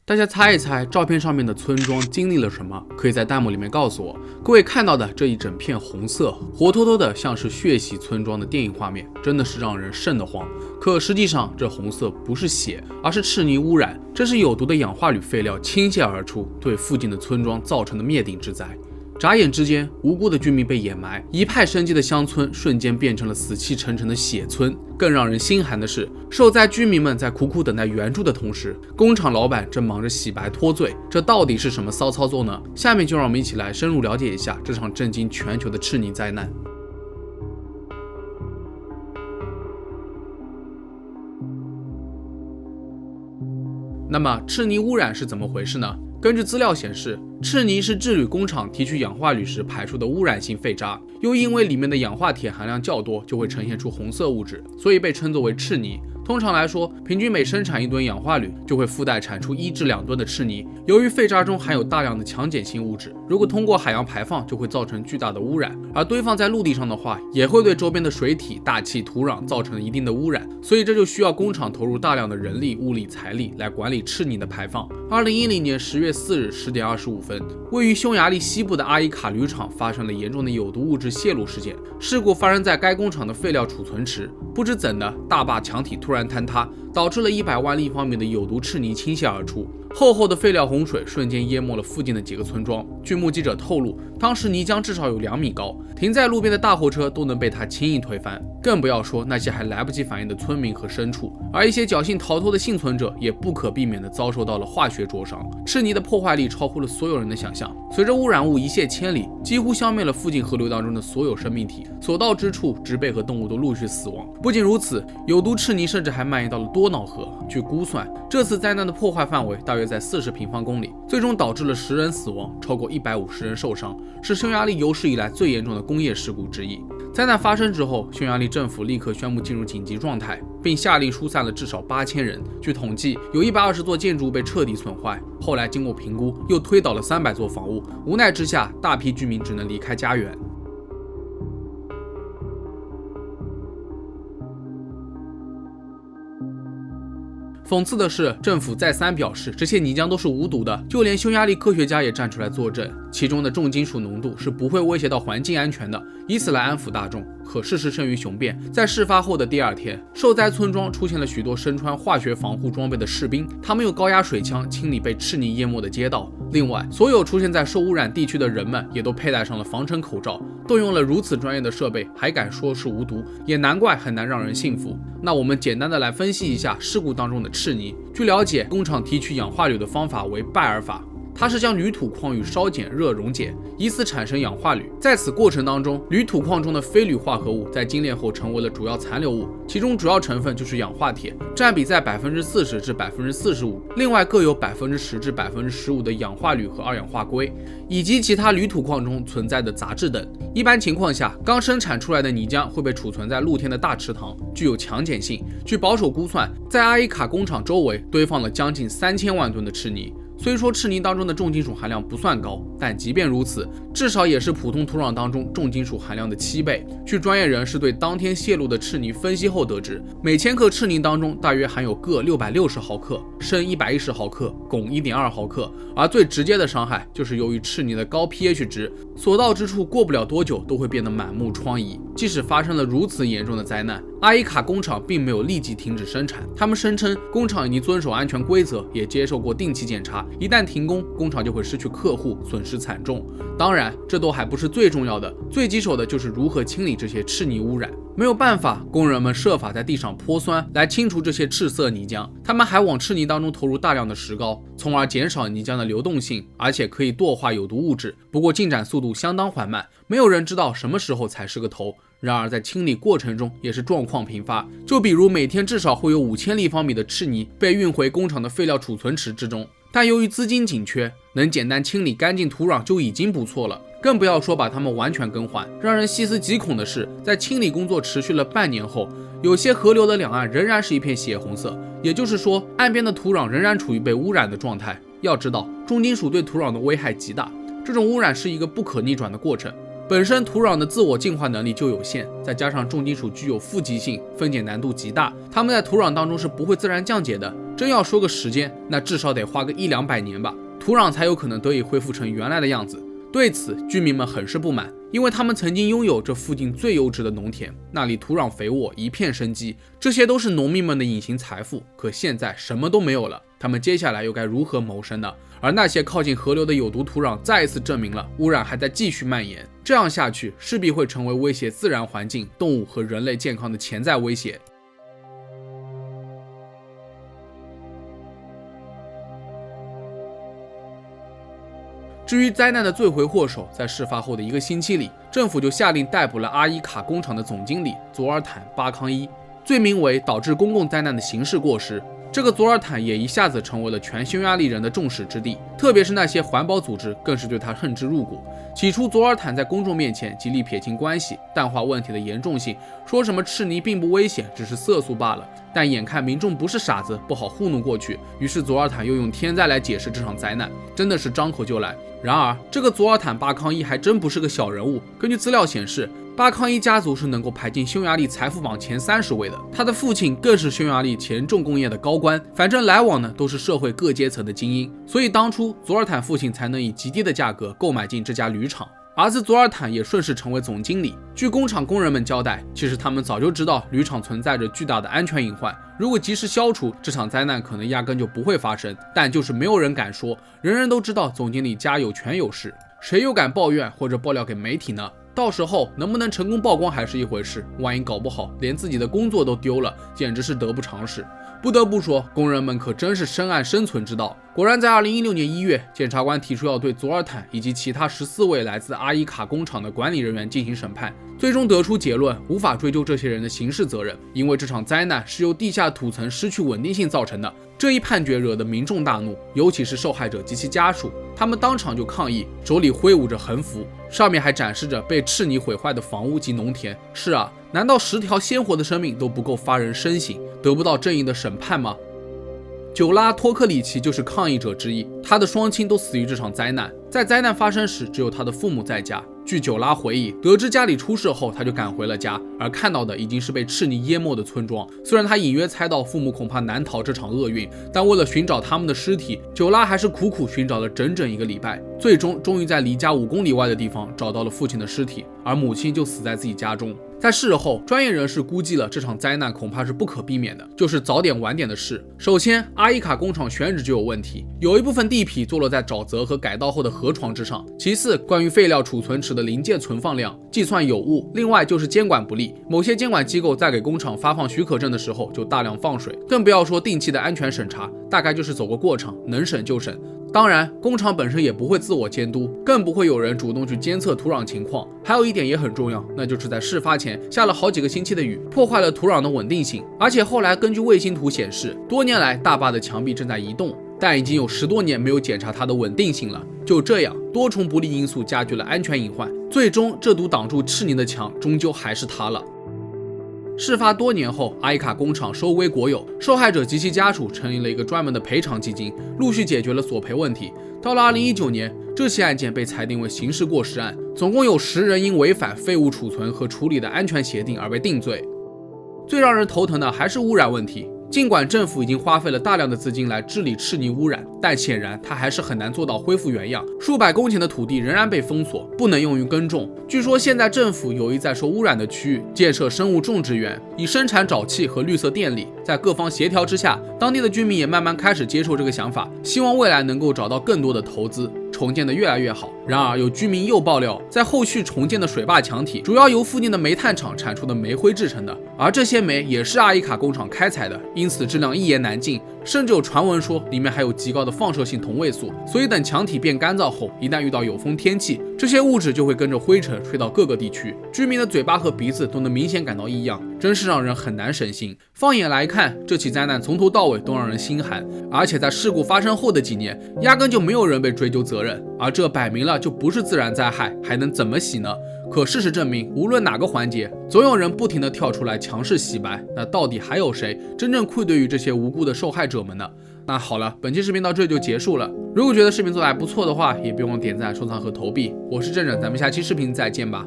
大家猜一猜，照片上面的村庄经历了什么？可以在弹幕里面告诉我。各位看到的这一整片红色，活脱脱的像是血洗村庄的电影画面，真的是让人瘆得慌。可实际上，这红色不是血，而是赤泥污染，这是有毒的氧化铝废料倾泻而出，对附近的村庄造成的灭顶之灾。眨眼之间，无辜的居民被掩埋，一派生机的乡村瞬间变成了死气沉沉的血村。更让人心寒的是，受灾居民们在苦苦等待援助的同时，工厂老板正忙着洗白脱罪。这到底是什么骚操作呢？下面就让我们一起来深入了解一下这场震惊全球的赤泥灾难。那么，赤泥污染是怎么回事呢？根据资料显示，赤泥是制铝工厂提取氧化铝时排出的污染性废渣，又因为里面的氧化铁含量较多，就会呈现出红色物质，所以被称作为赤泥。通常来说，平均每生产1吨氧化铝，就会附带产出1至2吨的赤泥。由于废渣中含有大量的强碱性物质，如果通过海洋排放，就会造成巨大的污染；而堆放在陆地上的话，也会对周边的水体、大气、土壤造成一定的污染。所以这就需要工厂投入大量的人力、物力、财力来管理赤泥的排放。2010年10月4日10点25分，位于匈牙利西部的阿伊卡铝厂发生了严重的有毒物质泄露事件。事故发生在该工厂的废料储存池，不知怎的，大坝墙体突然坍塌，导致了100万立方米的有毒赤泥倾泻而出。厚厚的废料洪水瞬间淹没了附近的几个村庄。据目击者透露，当时泥浆至少有2米高，停在路边的大货车都能被它轻易推翻，更不要说那些还来不及反应的村民和牲畜。而一些侥幸逃脱的幸存者也不可避免地遭受到了化学灼伤。赤泥的破坏力超乎了所有人的想象，随着污染物一泻千里，几乎消灭了附近河流当中的所有生命体，所到之处，植被和动物都陆续死亡。不仅如此，有毒赤泥甚至还蔓延到了多瑙河。据估算，这次灾难的破坏范围大约在40平方公里，最终导致了10人死亡，超过150人受伤，是匈牙利有史以来最严重的工业事故之一。灾难发生之后，匈牙利政府立刻宣布进入紧急状态，并下令疏散了至少8000人。据统计，有120座建筑被彻底损坏。后来经过评估，又推倒了300座房屋。无奈之下，大批居民只能离开家园。讽刺的是，政府再三表示这些泥浆都是无毒的，就连匈牙利科学家也站出来作证，其中的重金属浓度是不会威胁到环境安全的，以此来安抚大众。可事实胜于雄辩，在事发后的第2天，受灾村庄出现了许多身穿化学防护装备的士兵，他们用高压水枪清理被赤泥淹没的街道。另外，所有出现在受污染地区的人们也都佩戴上了防尘口罩。动用了如此专业的设备，还敢说是无毒，也难怪很难让人信服。那我们简单的来分析一下事故当中的赤泥。据了解，工厂提取氧化铝的方法为拜耳法，它是将铝土矿与烧碱热溶解，以此产生氧化铝。在此过程当中，铝土矿中的非铝化合物在精炼后成为了主要残留物，其中主要成分就是氧化铁，占比在40%至45%，另外各有10%至15%的氧化铝和二氧化硅，以及其他铝土矿中存在的杂质等。一般情况下，刚生产出来的泥浆会被储存在露天的大池塘，具有强碱性。据保守估算，在阿伊卡工厂周围堆放了将近3000万吨的赤泥。虽说赤泥当中的重金属含量不算高，但即便如此，至少也是普通土壤当中重金属含量的7倍。据专业人士对当天泄露的赤泥分析后得知，每千克赤泥当中大约含有铬660毫克、砷110毫克、汞1.2毫克。而最直接的伤害就是由于赤泥的高 pH 值，所到之处过不了多久都会变得满目疮痍。即使发生了如此严重的灾难，阿伊卡工厂并没有立即停止生产，他们声称工厂已经遵守安全规则，也接受过定期检查，一旦停工，工厂就会失去客户，损失惨重。当然，这都还不是最重要的，最棘手的就是如何清理这些赤泥污染。没有办法，工人们设法在地上泼酸来清除这些赤色泥浆，他们还往赤泥当中投入大量的石膏，从而减少泥浆的流动性，而且可以堕化有毒物质。不过进展速度相当缓慢，没有人知道什么时候才是个头。然而在清理过程中也是状况频发，就比如每天至少会有5000立方米的赤泥被运回工厂的废料储存池之中，但由于资金紧缺，能简单清理干净土壤就已经不错了，更不要说把它们完全更换。让人细思极恐的是，在清理工作持续了半年后，有些河流的两岸仍然是一片血红色，也就是说，岸边的土壤仍然处于被污染的状态。要知道，重金属对土壤的危害极大，这种污染是一个不可逆转的过程。本身土壤的自我净化能力就有限，再加上重金属具有富集性，分解难度极大，它们在土壤当中是不会自然降解的。真要说个时间，那至少得花个100-200年吧，土壤才有可能得以恢复成原来的样子。对此，居民们很是不满，因为他们曾经拥有这附近最优质的农田，那里土壤肥沃，一片生机，这些都是农民们的隐形财富。可现在什么都没有了，他们接下来又该如何谋生呢？而那些靠近河流的有毒土壤再一次证明了污染还在继续蔓延，这样下去势必会成为威胁自然环境、动物和人类健康的潜在威胁。至于灾难的罪魁祸首，在事发后的1个星期里，政府就下令逮捕了阿伊卡工厂的总经理佐尔坦·巴康伊，罪名为导致公共灾难的刑事过失。这个佐尔坦也一下子成为了全匈牙利人的众矢之的，特别是那些环保组织更是对他恨之入骨。起初，佐尔坦在公众面前极力撇清关系，淡化问题的严重性，说什么赤泥并不危险，只是色素罢了。但眼看民众不是傻子，不好糊弄过去，于是佐尔坦又用天灾来解释这场灾难，真的是张口就来。然而，这个佐尔坦·巴康伊还真不是个小人物。根据资料显示，巴康伊家族是能够排进匈牙利财富榜前30位的，他的父亲更是匈牙利前重工业的高官，反正来往呢都是社会各阶层的精英，所以当初佐尔坦父亲才能以极低的价格购买进这家铝厂。儿子佐尔坦也顺势成为总经理。据工厂工人们交代，其实他们早就知道铝厂存在着巨大的安全隐患，如果及时消除，这场灾难可能压根就不会发生，但就是没有人敢说，人人都知道总经理家有权有势，谁又敢抱怨或者爆料给媒体呢？到时候能不能成功曝光还是一回事，万一搞不好连自己的工作都丢了，简直是得不偿失。不得不说，工人们可真是深谙生存之道。果然，在2016年1月，检察官提出要对佐尔坦以及其他14位来自阿伊卡工厂的管理人员进行审判，最终得出结论，无法追究这些人的刑事责任，因为这场灾难是由地下土层失去稳定性造成的。这一判决惹得民众大怒，尤其是受害者及其家属，他们当场就抗议，手里挥舞着横幅，上面还展示着被赤泥毁坏的房屋及农田。是啊，难道10条鲜活的生命都不够发人深省，得不到正义的审判吗？久拉·托克里奇就是抗议者之一，他的双亲都死于这场灾难。在灾难发生时，只有他的父母在家。据久拉回忆，得知家里出事后，他就赶回了家，而看到的已经是被赤泥淹没的村庄。虽然他隐约猜到父母恐怕难逃这场厄运，但为了寻找他们的尸体，久拉还是苦苦寻找了整整1个礼拜，最终于在离家5公里外的地方找到了父亲的尸体，而母亲就死在自己家中。在事后，专业人士估计了这场灾难恐怕是不可避免的，就是早点晚点的事。首先，阿伊卡工厂选址就有问题，有一部分地皮坐落在沼泽和改道后的河床之上。其次，关于废料储存池的临界存放量计算有误，另外就是监管不力，某些监管机构在给工厂发放许可证的时候就大量放水，更不要说定期的安全审查，大概就是走个过场，能审就审。当然，工厂本身也不会自我监督，更不会有人主动去监测土壤情况。还有一点也很重要，那就是在事发前下了好几个星期的雨，破坏了土壤的稳定性。而且后来根据卫星图显示，多年来大坝的墙壁正在移动，但已经有10多年没有检查它的稳定性了。就这样，多重不利因素加剧了安全隐患，最终这堵挡住赤泥的墙终究还是塌了。事发多年后，阿伊卡工厂收归国有，受害者及其家属成立了一个专门的赔偿基金，陆续解决了索赔问题。到了2019年，这起案件被裁定为刑事过失案，总共有10人因违反废物储存和处理的安全协定而被定罪。最让人头疼的还是污染问题。尽管政府已经花费了大量的资金来治理赤泥污染，但显然它还是很难做到恢复原样，数百公顷的土地仍然被封锁，不能用于耕种。据说现在政府有意在受污染的区域建设生物种植园，以生产沼气和绿色电力。在各方协调之下，当地的居民也慢慢开始接受这个想法，希望未来能够找到更多的投资，重建的越来越好。然而，有居民又爆料，在后续重建的水坝墙体主要由附近的煤炭厂产出的煤灰制成的，而这些煤也是阿伊卡工厂开采的，因此质量一言难尽，甚至有传闻说里面还有极高的放射性同位素，所以等墙体变干燥后，一旦遇到有风天气，这些物质就会跟着灰尘吹到各个地区，居民的嘴巴和鼻子都能明显感到异样，真是让人很难省心。放眼来看，这起灾难从头到尾都让人心寒，而且在事故发生后的几年，压根就没有人被追究责任，而这摆明了就不是自然灾害，还能怎么洗呢？可事实证明，无论哪个环节，总有人不停地跳出来强势洗白，那到底还有谁真正愧对于这些无辜的受害者们呢？那好了，本期视频到这里就结束了。如果觉得视频做得还不错的话，也别忘点赞、收藏和投币。我是正正，咱们下期视频再见吧。